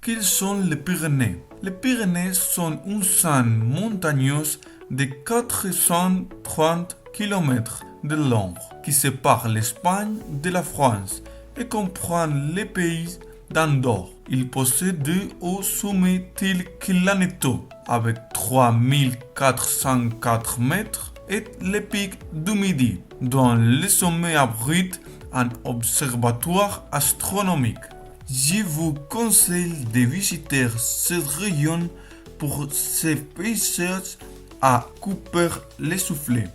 Quels sont les Pyrénées? Les Pyrénées sont une chaîne montagneuse de 430 km de long qui sépare l'Espagne de la France et comprend les pays d'Andorre. Il possède au sommet tel Kilaneto avec 3404 mètres et le pic du Midi, dont le sommet abrite un observatoire astronomique. Je vous conseille de visiter cette région pour ses paysages à couper le soufflet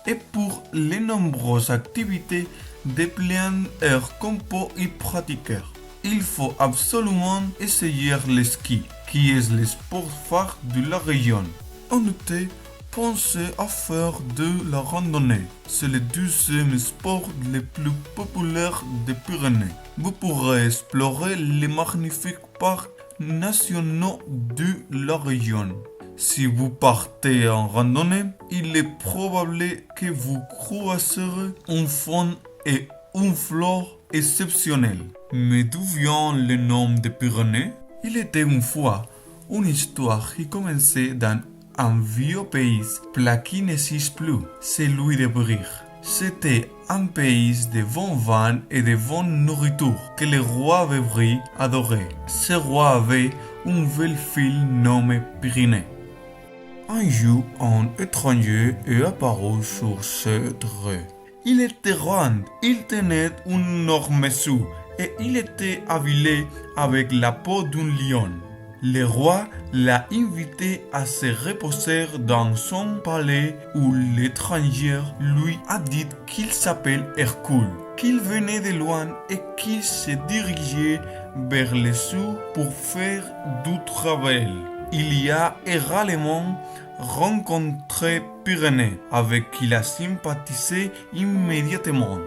et pour les nombreuses activités de plein air qu'on peut y pratiquer. Il faut absolument essayer le ski, qui est le sport phare de la région. En été, pensez à faire de la randonnée. C'est le deuxième sport le plus populaire des Pyrénées. Vous pourrez explorer les magnifiques parcs nationaux de la région. Si vous partez en randonnée, il est probable que vous croiserez une faune et une flore exceptionnelle. Mais d'où vient le nom des Pyrénées? Il était une fois une histoire qui commençait dans un vieux pays plat qui n'existe plus, celui de Brie. C'était un pays de bons vins et de bonne nourriture que le roi de Brie adorait. Ce roi avait une belle fille nommée Pyrénées. Un jour, un étranger est apparu sur cette rue. Il était grand, il tenait une énorme sou et il était habillé avec la peau d'un lion. Le roi l'a invité à se reposer dans son palais où l'étranger lui a dit qu'il s'appelle Hercule, qu'il venait de loin et qu'il se dirigeait vers le sud pour faire du travail. Il y a également rencontré Pyrénées, avec qui il a sympathisé immédiatement.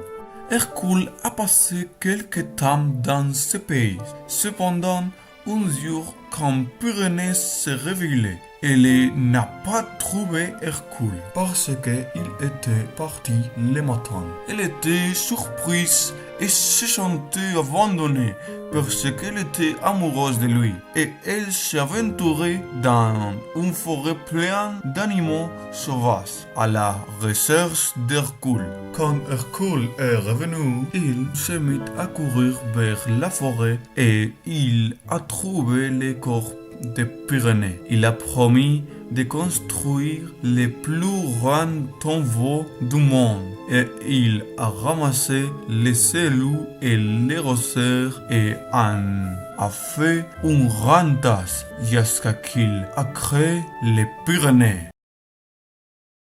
Hercule a passé quelque temps dans ce pays. Cependant, un jour, quand Pyrénées se réveillait, elle n'a pas trouvé Hercule parce qu'il était parti le matin. Elle était surprise et se sentait abandonnée parce qu'elle était amoureuse de lui et elle s'aventurait dans une forêt pleine d'animaux sauvages à la recherche d'Hercule. Quand Hercule est revenu, il se mit à courir vers la forêt et il a trouvé le corps des Pyrénées. Il a promis de construire le plus grand tombeau du monde et il a ramassé les cellules et les rosseurs et en a fait une grande tasse jusqu'à qu'il a créé les Pyrénées.